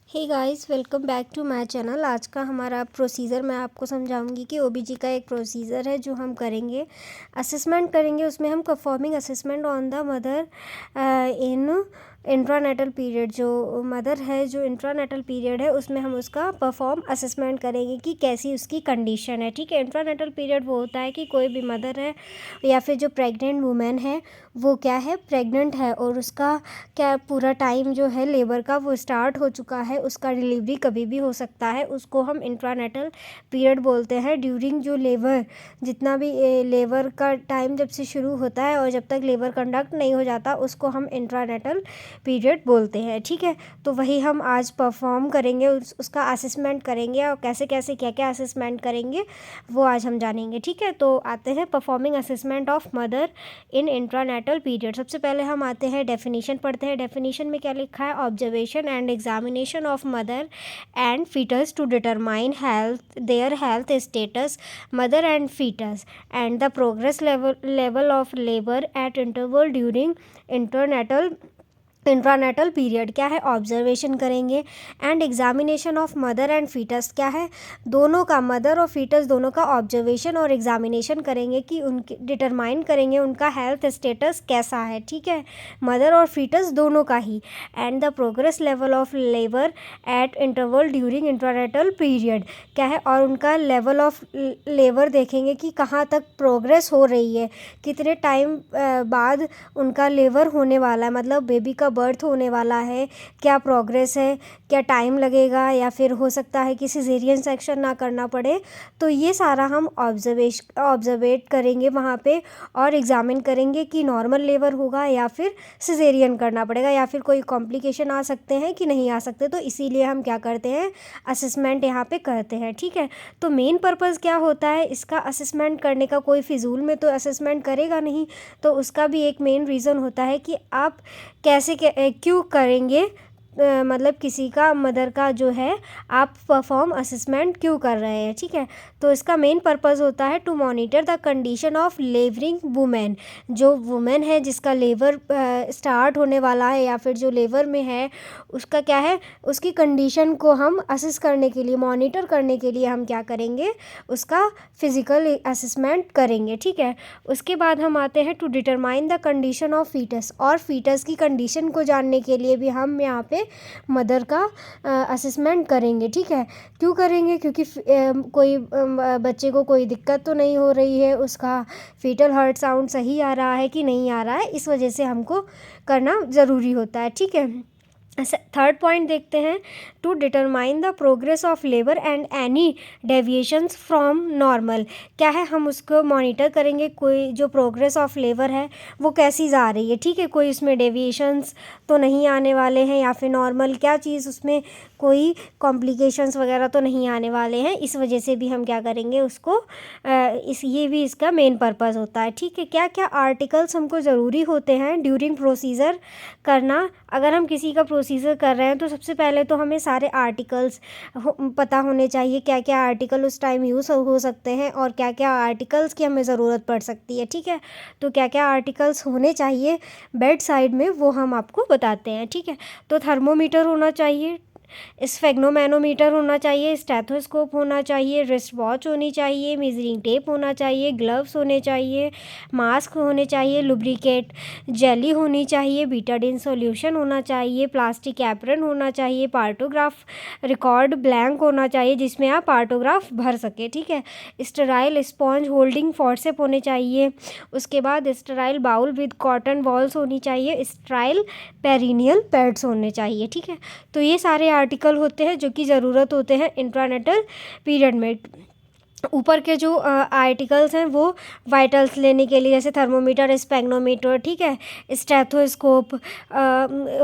Hey guys, welcome back to my channel. आज का हमारा प्रोसीजर मैं आपको समझाऊंगी कि ओबीजी का एक प्रोसीजर है जो हम करेंगे, असेसमेंट करेंगे। उसमें हम performing assessment on the mother in intranatal period. जो मदर है, जो इंट्रानेटल पीरियड है, उसमें हम उसका परफॉर्म असेसमेंट करेंगे कि कैसी उसकी कंडीशन है। ठीक है, इंट्रानेटल पीरियड वो होता है कि कोई भी मदर है या फिर जो प्रेग्नेंट वुमेन है वो क्या है, प्रेग्नेंट है और उसका क्या पूरा टाइम जो है लेबर का वो स्टार्ट हो चुका है, उसका डिलीवरी कभी भी हो सकता है, उसको हम इंट्रानेटल पीरियड बोलते हैं। ड्यूरिंग जो लेबर, जितना भी लेबर का टाइम जब से शुरू होता है और जब तक लेबर कंडक्ट नहीं हो जाता, उसको हम इंट्रानेटल पीरियड बोलते हैं। ठीक है, तो वही हम आज परफॉर्म करेंगे, उसका असेसमेंट करेंगे और कैसे कैसे क्या क्या असेसमेंट करेंगे वो आज हम जानेंगे। ठीक है, तो आते हैं performing assessment of mother in intranatal period. सबसे पहले हम आते हैं डेफिनेशन पढ़ते हैं। डेफिनेशन में क्या लिखा है, observation and examination of mother and foetus to determine health, their health status, mother and foetus and the progress level of labour at interval during intranatal period. क्या है, ऑब्जर्वेशन करेंगे and examination of mother and foetus. क्या है, दोनों का, mother और foetus दोनों का ऑब्जर्वेशन और एग्जामिनेशन करेंगे कि उनके डिटरमाइन करेंगे उनका हेल्थ स्टेटस कैसा है। ठीक है, मदर और फीटस दोनों का ही। And the progress level of labour at interval during intranatal period. क्या है, और उनका लेवल ऑफ लेबर देखेंगे कि कहाँ तक प्रोग्रेस हो रही है, कितने टाइम बाद उनका लेबर होने वाला है, मतलब बेबी का बर्थ होने वाला है, क्या प्रोग्रेस है, क्या टाइम लगेगा, या फिर हो सकता है कि सिजेरियन सेक्शन ना करना पड़े। तो ये सारा हम ऑब्जर्वेट करेंगे वहाँ पे और एग्जामिन करेंगे कि नॉर्मल लेबर होगा या फिर सिजेरियन करना पड़ेगा, या फिर कोई कॉम्प्लिकेशन आ सकते हैं कि नहीं आ सकते। तो इसीलिए हम क्या करते हैं, असेसमेंट यहाँ पे करते हैं। ठीक है, तो मेन पर्पज़ क्या होता है इसका असेसमेंट करने का, कोई फिजूल में तो असेसमेंट करेगा नहीं, तो उसका भी एक मेन रीज़न होता है कि आप कैसे क्यों करेंगे, मतलब किसी का, मदर का जो है, आप परफॉर्म असेसमेंट क्यों कर रहे हैं। ठीक है, तो इसका मेन पर्पज़ होता है to monitor the condition of labouring women. जो वुमेन है जिसका लेबर स्टार्ट होने वाला है या फिर जो लेबर में है, उसका क्या है, उसकी कंडीशन को हम असेस करने के लिए, मॉनिटर करने के लिए हम क्या करेंगे, उसका फिज़िकल असेसमेंट करेंगे। ठीक है, उसके बाद हम आते हैं to determine the condition of foetus. और फीटस की कंडीशन को जानने के लिए भी हम यहाँ पे मदर का असेसमेंट करेंगे। ठीक है, क्यों करेंगे, क्योंकि कोई बच्चे को कोई दिक्कत तो नहीं हो रही है, उसका फीटल हार्ट साउंड सही आ रहा है कि नहीं आ रहा है, इस वजह से हमको करना ज़रूरी होता है। ठीक है, थर्ड पॉइंट देखते हैं, to determine the progress of labour and any deviations from normal. क्या है, हम उसको मॉनिटर करेंगे, कोई जो प्रोग्रेस ऑफ लेबर है वो कैसी जा रही है। ठीक है, कोई उसमें डेविएशंस तो नहीं आने वाले हैं, या फिर नॉर्मल क्या चीज़, उसमें कोई कॉम्प्लिकेशंस वगैरह तो नहीं आने वाले हैं, इस वजह से भी हम क्या करेंगे उसको, ये भी इसका मेन पर्पज़ होता है। ठीक है, क्या क्या आर्टिकल्स हमको ज़रूरी होते हैं ड्यूरिंग प्रोसीजर करना। अगर हम किसी का प्रोसीजर कर रहे हैं तो सबसे पहले तो हमें सारे आर्टिकल्स पता होने चाहिए, क्या क्या आर्टिकल उस टाइम यूज़ हो सकते हैं और क्या क्या आर्टिकल्स की हमें ज़रूरत पड़ सकती है। ठीक है, तो क्या क्या आर्टिकल्स होने चाहिए बेड साइड में वो हम आपको बताते हैं। ठीक है, तो थर्मोमीटर होना चाहिए, स्फेग्नोमैनोमीटर होना चाहिए, स्टेथोस्कोप होना चाहिए, रिस्ट वॉच होनी चाहिए, मेजरिंग टेप होना चाहिए, ग्लव्स होने चाहिए, मास्क होने चाहिए, लुब्रिकेट जेली होनी चाहिए, बीटाडिन सॉल्यूशन होना चाहिए, प्लास्टिक एप्रन होना चाहिए, पार्टोग्राफ रिकॉर्ड ब्लैंक होना चाहिए जिसमें आप पार्टोग्राफ भर सके। ठीक है, स्टेराइल स्पॉन्ज होल्डिंग फॉर्सेप होने चाहिए, उसके बाद sterile bowl with cotton balls होनी चाहिए, स्टेराइल पेरिनियल पैड्स होने चाहिए। ठीक है, तो ये सारे आर्टिकल होते हैं जो कि ज़रूरत होते हैं इंट्रानेटल पीरियड में। ऊपर के जो आर्टिकल्स हैं वो वाइटल्स लेने के लिए, जैसे थर्मोमीटर, स्पेग्नोमीटर, ठीक है, स्टेथोस्कोप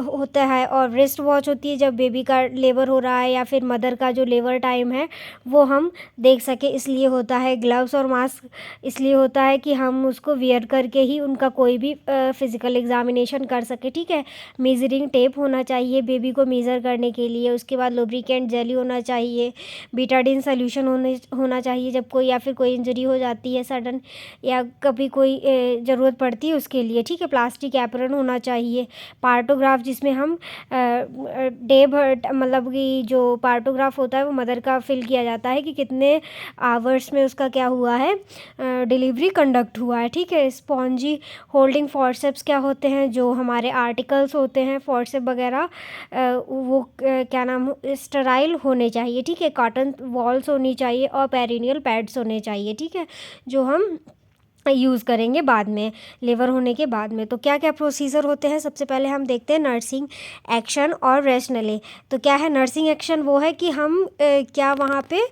होता है, और रिस्ट वॉच होती है जब बेबी का लेबर हो रहा है या फिर मदर का जो लेबर टाइम है वो हम देख सके, इसलिए होता है। ग्लव्स और मास्क इसलिए होता है कि हम उसको वियर करके ही उनका कोई भी फिज़िकल एग्जामिनेशन कर सके। ठीक है, मेजरिंग टेप होना चाहिए बेबी को मेज़र करने के लिए, उसके बाद लुब्रिकेंट जेली होना चाहिए, बीटाडिन सोल्यूशन होना चाहिए जब कोई या फिर कोई इंजरी हो जाती है सडन, या कभी कोई ज़रूरत पड़ती है उसके लिए, ठीक है। प्लास्टिक एप्रन होना चाहिए। पार्टोग्राफ जिसमें हम डे भर मतलब कि जो पार्टोग्राफ होता है वो मदर का फिल किया जाता है कि कितने आवर्स में उसका क्या हुआ है, डिलीवरी कंडक्ट हुआ है, ठीक है। स्पॉन्जी होल्डिंग फॉर्सेप्स क्या होते हैं, जो हमारे आर्टिकल्स होते हैं फॉर्सेप वगैरह, वो क्या नाम स्टराइल होने चाहिए, ठीक है। कॉटन वॉल्स होनी चाहिए और पेरिनियल पैड्स होने चाहिए, ठीक है, जो हम यूज़ करेंगे बाद में, लेबर होने के बाद में। तो क्या क्या प्रोसीजर होते हैं, सबसे पहले हम देखते हैं नर्सिंग एक्शन और रेशनले। तो क्या है नर्सिंग एक्शन, वो है कि हम क्या वहाँ पे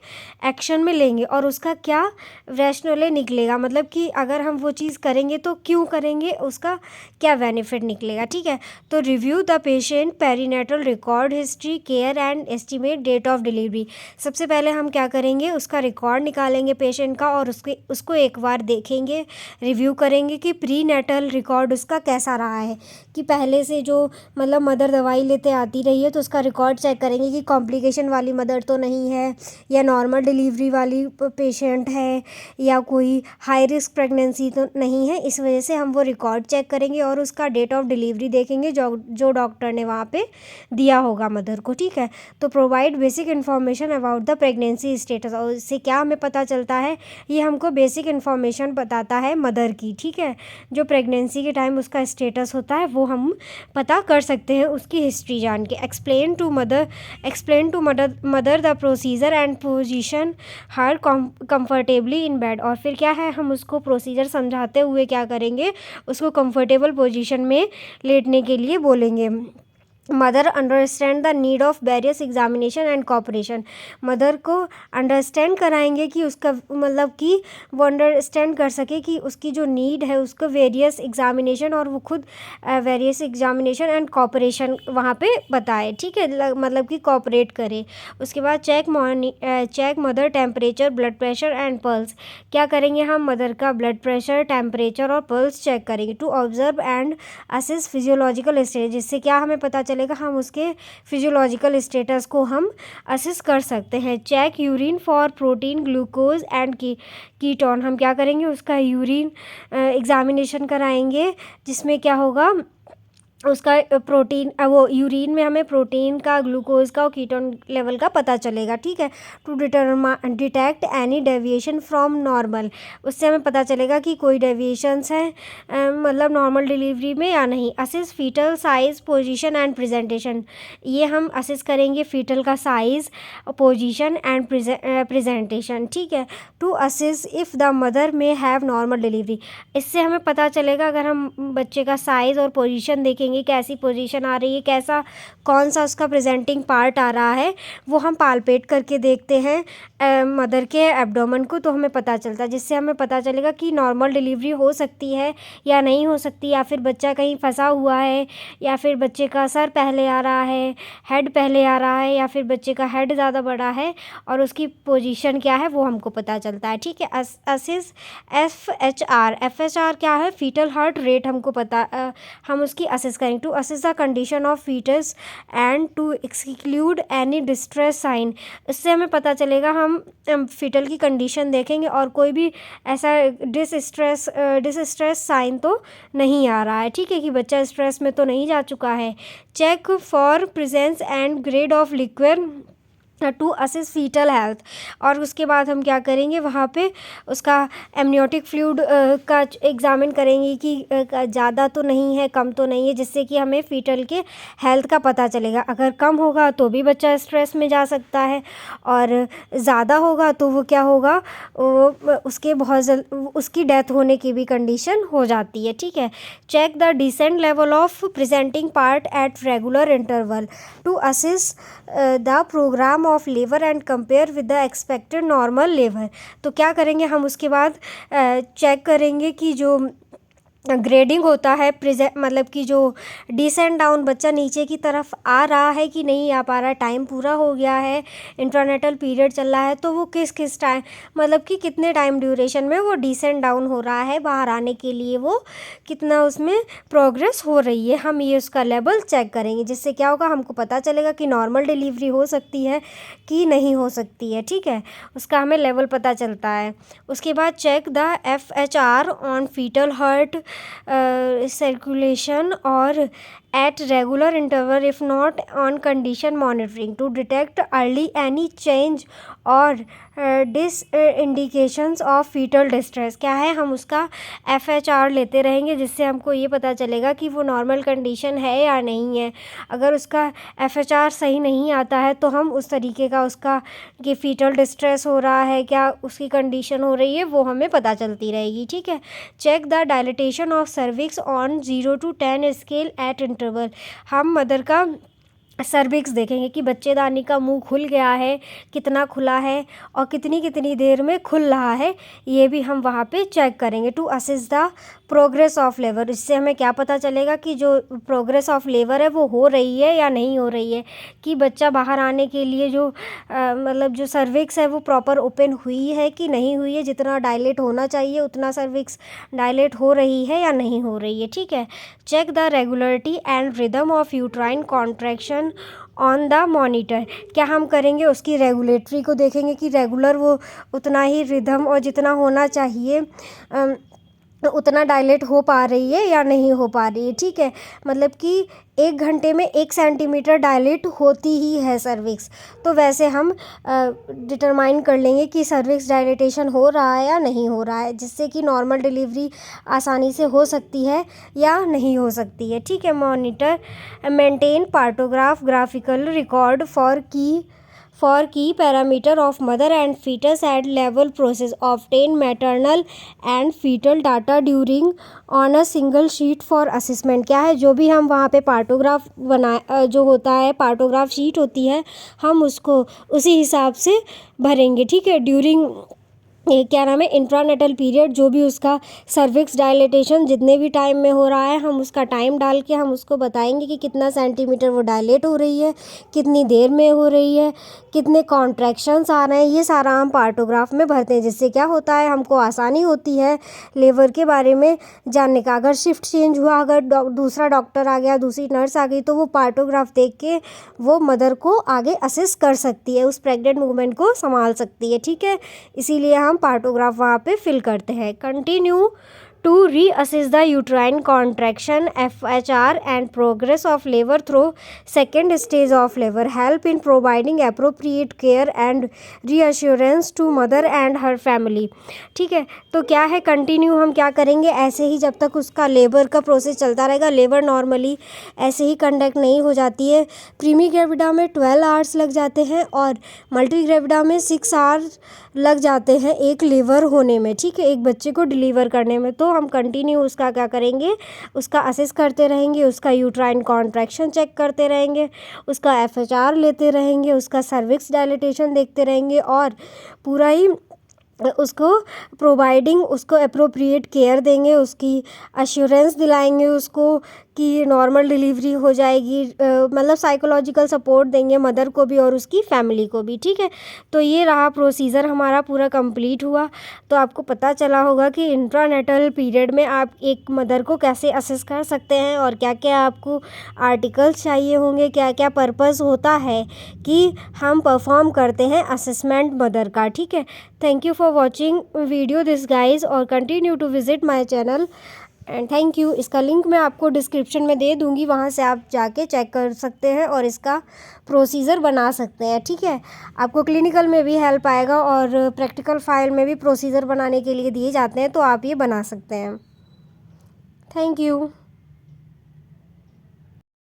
एक्शन में लेंगे और उसका क्या रेशनले निकलेगा, मतलब कि अगर हम वो चीज़ करेंगे तो क्यों करेंगे, उसका क्या बेनिफिट निकलेगा, ठीक है। तो review the patient perinatal record history care and estimate date of delivery. सबसे पहले हम क्या करेंगे, उसका रिकॉर्ड निकालेंगे पेशेंट का और उसको एक बार देखेंगे, रिव्यू करेंगे कि प्री नेटल रिकॉर्ड उसका कैसा रहा है, कि पहले से जो मतलब मदर दवाई लेते आती रही है तो उसका रिकॉर्ड चेक करेंगे कि कॉम्प्लिकेशन वाली मदर तो नहीं है, या नॉर्मल डिलीवरी वाली पेशेंट है, या कोई हाई रिस्क प्रेगनेंसी तो नहीं है। इस वजह से हम वो रिकॉर्ड चेक करेंगे और उसका डेट ऑफ डिलीवरी देखेंगे जो डॉक्टर ने वहाँ पे दिया होगा मदर को, ठीक है। तो provide basic information about the pregnancy status, और इससे क्या हमें पता चलता है, ये हमको बेसिक इन्फॉर्मेशन बताता है मदर की, ठीक है। जो प्रेगनेंसी के टाइम उसका स्टेटस होता है वो हम पता कर सकते हैं उसकी हिस्ट्री जान के। Explain to mother the procedure and position her comfortably in bed. और फिर क्या है, हम उसको प्रोसीजर समझाते हुए क्या करेंगे, उसको कंफर्टेबल पोजीशन में लेटने के लिए बोलेंगे। Mother understand the need of various examination and cooperation. Mother को अंडरस्टैंड कराएंगे कि उसका मतलब कि वो अंडरस्टैंड कर सके कि उसकी जो नीड है उसको वेरियस एग्जामिनेशन, और वो खुद वेरियस एग्जामिनेशन एंड कॉपरेशन वहाँ पे बताए, ठीक है, मतलब कि कॉपरेट करे। उसके बाद check mother temperature blood pressure and pulse. क्या करेंगे हम, मदर का ब्लड प्रेशर टेम्परेचर और पल्स चेक करेंगे। To observe and assess physiological stage, जिससे क्या हमें पता चलेगा, हम उसके फिजियोलॉजिकल स्टेटस को हम असेस कर सकते हैं। Check urine for protein glucose and ketone. हम क्या करेंगे, उसका यूरिन एग्जामिनेशन कराएंगे, जिसमें क्या होगा, उसका प्रोटीन वो यूरिन में हमें प्रोटीन का, ग्लूकोज का और कीटोन लेवल का पता चलेगा, ठीक है। To detect any deviation from normal, उससे हमें पता चलेगा कि कोई डेविएशंस हैं मतलब नॉर्मल डिलीवरी में या नहीं। Assess foetal size position and presentation, ये हम असेस करेंगे फीटल का साइज़, पोजीशन एंड प्रेजेंटेशन, ठीक है। To assess if the mother may have normal delivery, इससे हमें पता चलेगा अगर हम बच्चे का साइज़ और पोजीशन देखेंगे, कैसी पोजीशन आ रही है, कैसा कौन सा उसका प्रेजेंटिंग पार्ट आ रहा है, वो हम पालपेट करके देखते हैं मदर के एब्डोमेन को, तो हमें पता चलता है, जिससे हमें पता चलेगा कि नॉर्मल डिलीवरी हो सकती है या नहीं हो सकती, या फिर बच्चा कहीं फंसा हुआ है, या फिर बच्चे का सर पहले आ रहा है, हेड पहले आ रहा है, या फिर बच्चे का हेड ज़्यादा बड़ा है और उसकी पोजीशन क्या है वो हमको पता चलता है, ठीक है। असिस FHR क्या है, फीटल हार्ट रेट हमको पता, हम उसकी असेस करेंगे। To assess the condition of foetus and to exclude any distress sign, इससे हमें पता चलेगा, हम फीटल की कंडीशन देखेंगे और कोई भी ऐसा डिस्ट्रेस साइन तो नहीं आ रहा है, ठीक है, कि बच्चा स्ट्रेस में तो नहीं जा चुका है। Check for presence and grade of liquid to assess foetal health, और उसके बाद हम क्या करेंगे, वहाँ पे उसका एमनियोटिक फ्लूइड का एग्ज़ामिन करेंगे कि ज़्यादा तो नहीं है, कम तो नहीं है, जिससे कि हमें फीटल के हेल्थ का पता चलेगा। अगर कम होगा तो भी बच्चा स्ट्रेस में जा सकता है, और ज़्यादा होगा तो वो क्या होगा, उसके उसकी डेथ होने की भी कंडीशन हो जाती है, ठीक है। Check the descent level of presenting part at regular interval to assess the programme of labour and compare with the expected normal labour. तो क्या करेंगे हम, उसके बाद चेक करेंगे कि जो ग्रेडिंग होता है, मतलब कि जो डिसेंट डाउन, बच्चा नीचे की तरफ आ रहा है कि नहीं आ पा रहा, टाइम पूरा हो गया है, इंट्रानेटल पीरियड चल रहा है, तो वो किस किस टाइम, मतलब कि कितने टाइम ड्यूरेशन में वो डिसेंट डाउन हो रहा है, बाहर आने के लिए वो कितना उसमें प्रोग्रेस हो रही है, हम ये उसका लेवल चेक करेंगे, जिससे क्या होगा, हमको पता चलेगा कि नॉर्मल डिलीवरी हो सकती है कि नहीं हो सकती है। ठीक है, उसका हमें लेवल पता चलता है। उसके बाद check the FHR on fetal heart circulation or at regular interval if not on condition monitoring to detect early any change or indications of fetal distress। क्या है, हम उसका FHR लेते रहेंगे, जिससे हमको ये पता चलेगा कि वो नॉर्मल कंडीशन है या नहीं है। अगर उसका FHR सही नहीं आता है तो हम उस तरीके का उसका कि फीटल डिस्ट्रेस हो रहा है, क्या उसकी कंडीशन हो रही है, वो हमें पता चलती रहेगी। ठीक है, check the dilatation of cervix on 0 to 10 scale at interval. हम मदर का सर्विक्स देखेंगे कि बच्चेदानी का मुंह खुल गया है, कितना खुला है और कितनी कितनी देर में खुल रहा है, ये भी हम वहाँ पे चेक करेंगे। To assess the progress of labour, इससे हमें क्या पता चलेगा कि जो प्रोग्रेस ऑफ लेबर है वो हो रही है या नहीं हो रही है, कि बच्चा बाहर आने के लिए जो मतलब जो सर्विक्स है वो प्रॉपर ओपन हुई है कि नहीं हुई है, जितना डायलेट होना चाहिए उतना सर्विक्स डायलेट हो रही है या नहीं हो रही है। ठीक है, check the regularity and rhythm of uterine contraction on the monitor. क्या हम करेंगे, उसकी रेगुलेटरी को देखेंगे कि रेगुलर वो उतना ही रिदम और जितना होना चाहिए उतना डायलेट हो पा रही है या नहीं हो पा रही है। ठीक है, मतलब कि 1 घंटे में 1 सेंटीमीटर डायलेट होती ही है सर्विक्स, तो वैसे हम डिटरमाइन कर लेंगे कि सर्विक्स डायलेटेशन हो रहा है या नहीं हो रहा है, जिससे कि नॉर्मल डिलीवरी आसानी से हो सकती है या नहीं हो सकती है। ठीक है, monitor maintain partograph graphical record for key parameter of mother and fetus at level process, obtain maternal and fetal data during on a single sheet for assessment। क्या है, जो भी हम वहाँ पे पार्टोग्राफ जो होता है, पार्टोग्राफ शीट होती है, हम उसको उसी हिसाब से भरेंगे। ठीक है, ड्यूरिंग क्या नाम है, इंट्रानेटल पीरियड, जो भी उसका सर्विक्स डायलेटेशन जितने भी टाइम में हो रहा है, हम उसका टाइम डाल के हम उसको बताएंगे कि कितना सेंटीमीटर वो डायलेट हो रही है, कितनी देर में हो रही है, कितने कॉन्ट्रैक्शंस आ रहे हैं, ये सारा हम पार्टोग्राफ में भरते हैं, जिससे क्या होता है, हमको आसानी होती है लेबर के बारे में जानने का। अगर शिफ्ट चेंज हुआ, अगर दूसरा डॉक्टर आ गया, दूसरी नर्स आ गई, तो वो पार्टोग्राफ देख के वो मदर को आगे असिस्ट कर सकती है, उस प्रेग्नेंट वूमेन को संभाल सकती है। ठीक है, इसीलिए हम पार्टोग्राफ वहाँ पे फिल करते हैं। Continue to reassess the uterine contraction FHR and progress of labor through second stage of labor, help in providing appropriate care and reassurance to mother and her family। ठीक है, तो क्या है, कंटिन्यू हम क्या करेंगे, ऐसे ही जब तक उसका लेबर का प्रोसेस चलता रहेगा। लेबर नॉर्मली ऐसे ही कंडक्ट नहीं हो जाती है, प्रीमी ग्रेविडा में 12 आवर्स लग जाते हैं और मल्टी ग्रेविडा में 6 आवर्स लग जाते हैं एक लेबर होने में। ठीक है, एक बच्चे को डिलीवर करने में। तो हम कंटिन्यू उसका क्या करेंगे, उसका असेस करते रहेंगे, उसका यूट्राइन कॉन्ट्रैक्शन चेक करते रहेंगे, उसका FHR लेते रहेंगे, उसका सर्विक्स डायलिटेशन देखते रहेंगे और पूरा ही उसको प्रोवाइडिंग उसको अप्रोप्रिएट केयर देंगे, उसकी अश्योरेंस दिलाएंगे उसको कि नॉर्मल डिलीवरी हो जाएगी, मतलब साइकोलॉजिकल सपोर्ट देंगे मदर को भी और उसकी फैमिली को भी। ठीक है, तो ये रहा प्रोसीजर हमारा पूरा कंप्लीट हुआ। तो आपको पता चला होगा कि इंट्रानेटल पीरियड में आप एक मदर को कैसे असेस कर सकते हैं और क्या क्या आपको आर्टिकल्स चाहिए होंगे, क्या क्या पर्पस होता है कि हम परफॉर्म करते हैं असेसमेंट मदर का। ठीक है, thank you for watching video this guys और continue to visit my channel and thank you. इसका लिंक मैं आपको डिस्क्रिप्शन में दे दूँगी, वहाँ से आप जाके चेक कर सकते हैं और इसका प्रोसीजर बना सकते हैं। ठीक है, आपको क्लिनिकल में भी हेल्प आएगा और प्रैक्टिकल फाइल में भी प्रोसीजर बनाने के लिए दिए जाते हैं, तो आप ये बना सकते हैं। Thank you.